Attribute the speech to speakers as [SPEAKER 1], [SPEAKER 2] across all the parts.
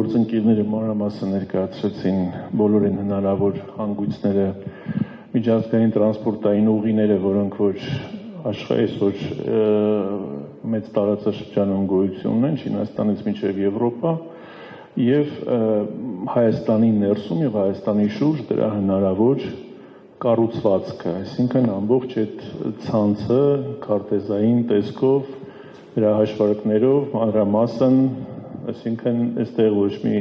[SPEAKER 1] գործընկերները մանրամասն ներկայացրեցին բոլորին հնարավոր հանգույցները, միջազգային տրանսպորտային ուղիները, որոնք որ այսօր մեծ տարածաշրջանում գոյություն ունեն, Չինաստանից մինչև Եվրոպա, եւ Հայաստանի ներսում եւ Հայաստանի շուրջ դրա հնարավոր կառուցվածքը, այսինքն ամբողջ այդ ցանցը քարտեզային տեսքով, դրա հաշվարկներով, մանրամասն, այսինքն այստեղ ոչ մի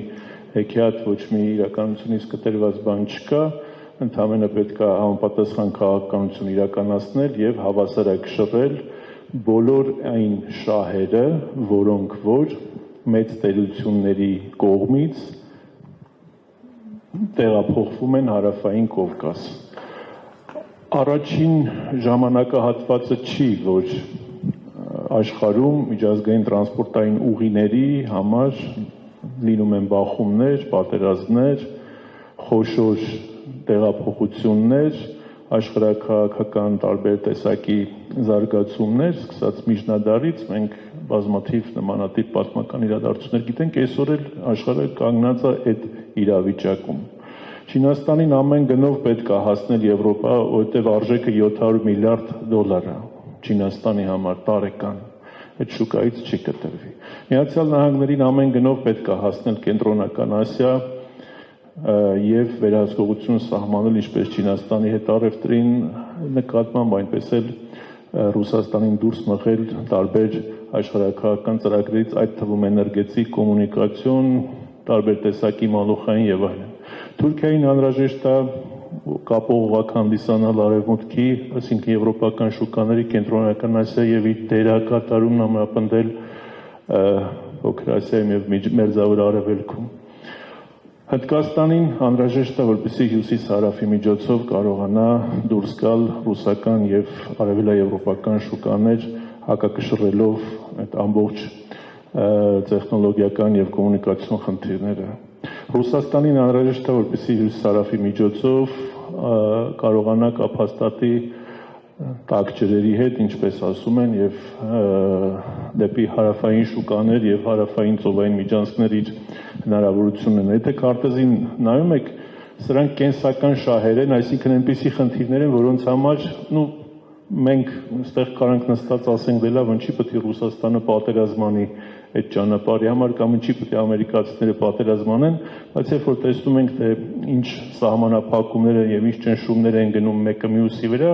[SPEAKER 1] հեքիաթ, ոչ մի իրականությունից կտրված բան չկա, ընդհանրապես պետք է համապատասխան քաղաքականություն իրականացնել եւ հավասարակշռել բոլոր այն շահերը, որոնք որ մեծ տերությունների կողմից տեղափոխվում են Հարավային Կովկաս։ Առաջին ժամանակահատվածը չի, որ աշխարհում միջազգային տրանսպորտային ուղիների համար լինում են բախումներ, պատերազմներ, խոշոր տեղափոխություններ, աշխարհաքաղաքական տարբեր տեսակի զարգացումներ, սկսած միջնադարից մենք բազմաթիվ նմանատիպ պատմական իրադարձություններ գիտենք, այսօր էլ աշխարհը կանգնած է այդ իրավիճակում։ Չինաստանին ամեն գնով պետք է հասնել Եվրոպա, որտեղ արժեքը $700 միլիարդ է Չինաստանի համար տարեկան, այդ շուկայից չի կտրվի։ Միացյալ Նահանգներին ամեն գնով պետք է հասնել Կենտրոնական Ասիա եւ վերահսկողություն սահմանել ինչպես Չինաստանի հետ առևտրին նկատմամբ, այնպես էլ Ռուսաստանին դուրս մղել տարբեր աշխարհաքաղաքական ծրագրերից, այդ թվում էներգետիկ, կոմունիկացիոն, տարբեր տեսակի մալուխային եւ այլն։ Թուրքիային անհրաժեշտ է կապող հանդիսանալ արևմուտքի, այսինքն եվրոպական շուկաների, Կենտրոնական Ասիա եւ իր դերակատարումն ամրապնդել Փոքր Ասիայում եւ Մերձավոր Արևելքում։ Հնդկաստանին անհրաժեշտ է, որպեսզի հյուսիս-հարավի միջոցով կարողանա դուրս գալ ռուսական եւ արևելաեվրոպական շուկաներ, հակակշռելով այդ ամբողջ տեխնոլոգիական եւ կոմունիկացիոն խնդիրները։ Ռուսաստանին անհրաժեշտ է, որպեսզի հյուսիս-հարավի միջոցով կարողանա կապաստատի տաք ջրերի հետ, ինչպես ասում են, եւ դեպի հարավային շուկաներ եւ հարավային ծովային միջանցքներ իր հնարավորությունն են։ Եթե քարտեզին նայում եք, սրանք կենսական շահեր են, այսինքն այնպիսի խնդիրներ են, որոնց համար, մենք այստեղ կարանք նստած ասենք, դե լավ, ինչի պետք է Ռուսաստանը պատերազմանի այդ ճանապարհի համար կամ ինչի պետք է ամերիկացիները պատերազմանեն, բայց երբ որ տեսնում ենք, թե ինչ սահմանափակումներ են եւ ինչ ճնշումներ են գնում մեկը մյուսի վրա,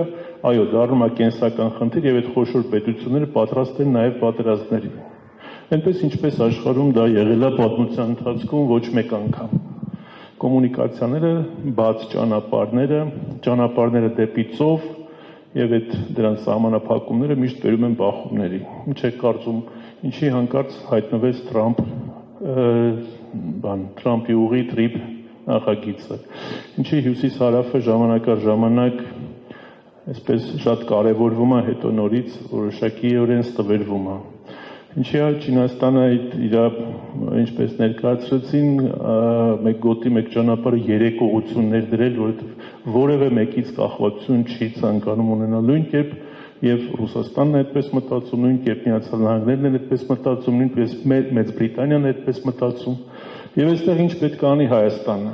[SPEAKER 1] այո, դառնում է կենսական խնդիր եւ այդ խոշոր պետությունները պատրաստ են նաեւ պատերազմների։ Այնպես ինչպես աշխարհում դա եղել է պատմության ընթացքում ոչ մեկ անգամ։ Կոմունիկացիաները, բաց ճանապարհները դեպի ծով եւ այդ դրանց սահմանափակումները միշտ բերում են բախումների։ Ինչ է կարծում, ինչի հանկարծ հայտնվեց Թրամփի ուղի տրիպ նախագիծը։ Ինչի հյուսիս-հարավը ժամանակ առ ժամանակ այսպես շատ կարևորվում է, հետո նորից որոշակիորեն ստվերվում է։ Ինչի Չինաստանը իր ինչպես ներկայացրեցին, մեկ գոտի, մեկ ճանապարհը 3 ուղղություններ դրել, որովհետև որևէ մեկից կախվածություն չի ցանկանում ունենալ, նույն կերպ եւ Ռուսաստանն է այդպես մտածում, նույն կերպ Միացյալ Նահանգներն են այդպես մտածում, նույնպես Մեծ Բրիտանիան է այդպես մտածում։ Եվ այստեղ ինչ պետք է անի Հայաստանը։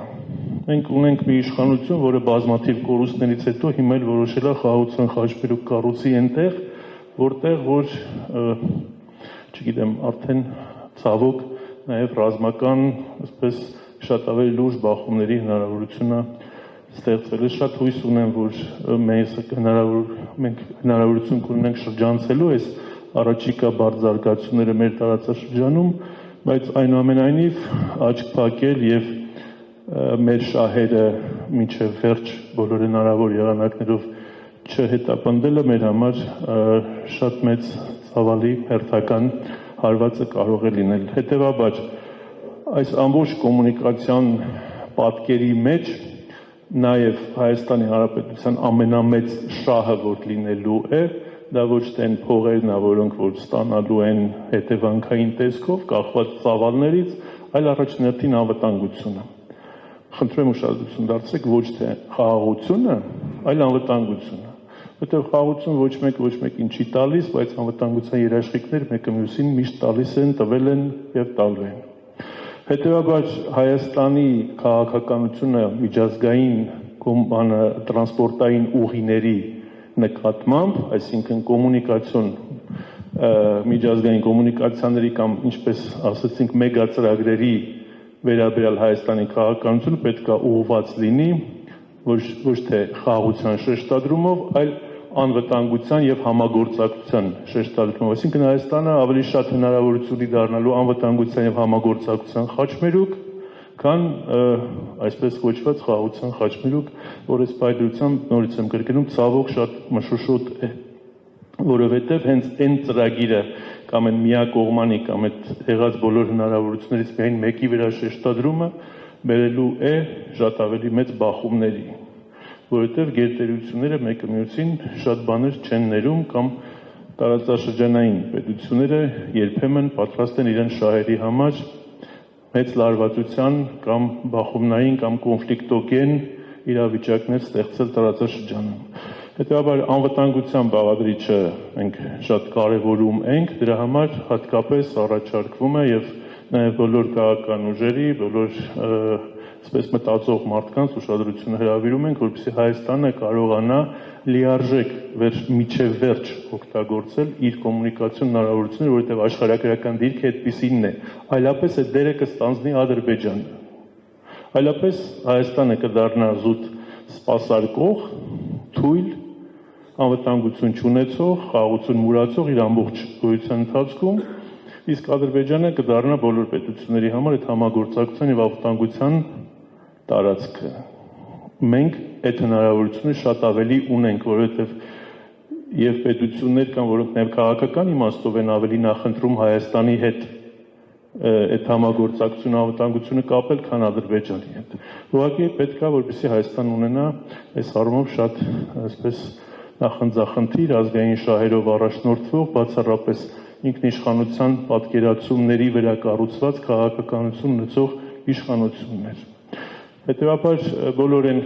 [SPEAKER 1] Մենք ունենք մի իշխանություն, որը բազմաթիվ կորուստներից հետո հիմա էլ որոշել է խաղաղության խաչմերուկ կառուցի այնտեղ, որտեղ որ չգիտեմ, արդեն ցավոք նաև ռազմական, այսպես շատ ավելի լուրջ բախումների հնարավորությունը ստեղծվել է։ Շատ հույս ունեմ, որ մենք հնարավորություն կունենանք շրջանցելու այս առաջիկա բարդ զարգացումները մեր տարածաշրջանում, բայց այնուամենայնիվ աչք փակել եւ մեր շահերը մինչև վերջ բոլոր հնարավոր եղանակներով չհետապնդելը մեր համար շատ մեծ ցավալի հերթական հարվածը կարող է լինել։ Հետևաբար այս ամբողջ կոմունիկացիոն պատկերի մեջ նաև Հայաստանի Հանրապետության ամենամեծ շահը որ լինելու է, դա ոչ թե այն փողերն է, որոնք որ ստանալու են հետևանքային տեսքով, կախված ծավալներից, այլ առաջնահերթին անվտանգությունը։ Խնդրում եմ ուշադրություն դարձրեք ոչ թե խաղաղությունը, այլ անվտանգությունը։ Որտեղ խաղաղություն ոչ մեկին չի տալիս, բայց անվտանգության երաշխիքներ մեկը մյուսին միշտ տալիս են, տվել են եւ տալու են։ Հետևաբար Հայաստանի քաղաքականությունը միջազգային տրանսպորտային ուղիների նկատմամբ, այսինքն միջազգային կոմունիկացիաների կամ ինչպես ասացինք մեգա-ծրագրերի վերաբերյալ Հայաստանի քաղաքականությունը պետք է ուղղված լինի ոչ թե խաղաղության շեշտադրումով, այլ անվտանգության եւ համագործակցության շեշտադրումով, այսինքն Հայաստանը ավելի շատ հնարավորություն ունի դառնալու անվտանգության եւ համագործակցության խաչմերուկ, քան այսպես կոչված խաղաղության խաչմերուկ, որ այս պայծրությամբ նորից եմ կրկնում, ցավոք շատ մշուշոտ է, որովհետեւ հենց այն ծրագիրը կամ այն միակողմանի կամ այդ եղած բոլոր հնարավորություններից միայն մեկի վրա շեշտադրումը բերելու է շատ ավելի մեծ բախումների, որովհետև գերտերությունները մեկը մյուսին շատ բաներ չեն ներում կամ տարածաշրջանային պետությունները երբեմն պատրաստ են իրենց շահերի համար մեծ լարվածության կամ բախումնային կամ կոնֆլիկտոգեն իրավիճակներ ստեղծել տարածաշրջանում։ Հետևաբար անվտանգության բաղադրիչը մենք շատ կարևորում ենք, դրա համար հատկապես առաջարկվում է եւ նաեւ բոլոր քաղաքական ուժերի, բոլոր այսպես մտածող մարդկանց ուշադրությունը հրավիրում ենք, որպեսզի Հայաստանը կարողանա լիարժեք միջև վերջ օգտագործել իր կոմունիկացիոն հնարավորությունները, որովհետև աշխարհագրական դիրքը այդպիսինն է, այլապես այդ դերը կստանձնի Ադրբեջանը, այլապես Հայաստանը կդառնա զուտ սպասարկող, թույլ, անվտանգություն չունեցող, խաղաղություն մուրացող իր ամբողջ գոյության ընթացքում, իսկ Ադրբեջանը կդառնա բոլոր պետությունների համար այդ համագործակցության եւ անվտանգության տարածքը։ Մենք այդ հնարավորությունը շատ ավելի ունենք, որովհետև եւ պետություններ կան, որոնք նաեւ քաղաքական իմաստով են ավելի նախընտրում Հայաստանի հետ այդ համագործակցությունը, անվտանգությունը կապել, քան Ադրբեջանի հետ։ Ուղղակի պետք է, որպեսզի Հայաստան ունենա այս առումով շատ այսպես նախընձախնդիր ազգային շահերով առաջնորդվող, բացառապես ինքնիշխանության պատկերացումների վրա կառուցված քաղաքականություն ունեցող իշխանություններ։ Հետևաբար բոլոր այն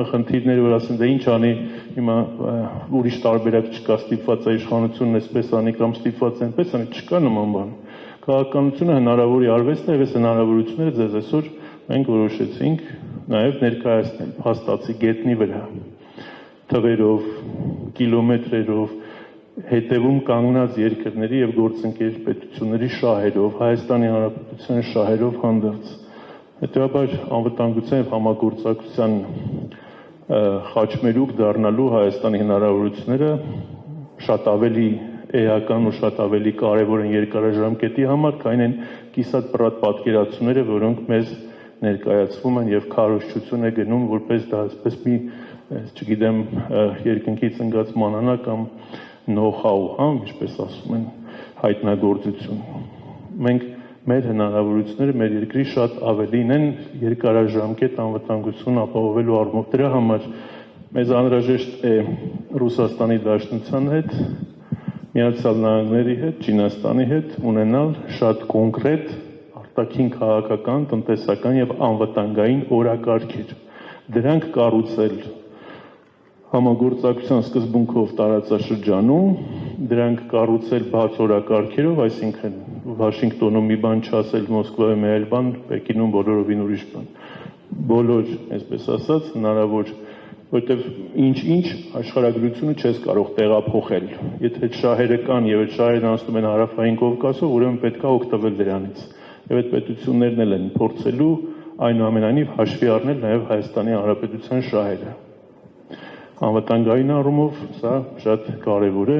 [SPEAKER 1] խնդիրները, որ ասեն, դե ինչ անի, հիմա ուրիշ տարբերակ չկա, ստիպված է իշխանությունն այսպես անի կամ ստիպված այնպես անի, չկա նման բան։ Քաղաքականությունը հնարավորի արվեստն է, եւ այս հնարավորությունները ձեզ այսօր մենք որոշեցինք նաեւ ներկայացնել փաստացի գետնի վրա, թվերով, կիլոմետրերով, հետևում կանգնած երկրների եւ գործընկեր պետությունների շահերով, Հայաստանի Հանրապետության շահերով հանդերձ։ Հետևաբար անվտանգության եւ համագործակցության խաչմերուկ դառնալու Հայաստանի հնարավորությունները շատ ավելի էական ու շատ ավելի կարևոր են երկարաժամկետի համար, քան այն կիսատ պրատ պատկերացումները, որոնք մեզ ներկայացվում են եւ քարոզչություն է գնում, որպես դա այսպես մի, չգիտեմ, երկնքից ընկած մանանա կամ know-how, ինչպես ասում են, հայտնագործություն։ Մենք մեր հնարավորությունները մեր երկրի շատ ավելին են երկարաժամկետ անվտանգություն ապահովելու առումով։ Դրա համար մեզ անհրաժեշտ է Ռուսաստանի Դաշնության հետ, Միացյալ Նահանգների հետ, Չինաստանի հետ ունենալ շատ կոնկրետ արտաքին քաղաքական, տնտեսական եւ անվտանգային օրակարգեր։ Դրանք կառուցել համագործակցության սկզբունքով տարածաշրջանում, դրանք կառուցել բաց օրակարգերով, այսինքն Վաշինգտոնում մի բան չասել, Մոսկվայում այլ բան, Պեկինում բոլորովին ուրիշ բան։ Բոլոր, այսպես ասած, հնարավոր, որտեղ ինչ-ինչ աշխարհագրությունը չես կարող տեղափոխել։ Եթե այդ շահերը կան եւ այդ շահերն անցնում են հարավային Կովկասով, ուրեմն պետք է օգտվել դրանից։ Եվ այդ պետություններն էլ են փորձելու այնուամենայնիվ հաշվի առնել նաեւ Հայաստանի Հանրապետության շահերը։ Անվտանգային առումով սա շատ կարևոր է։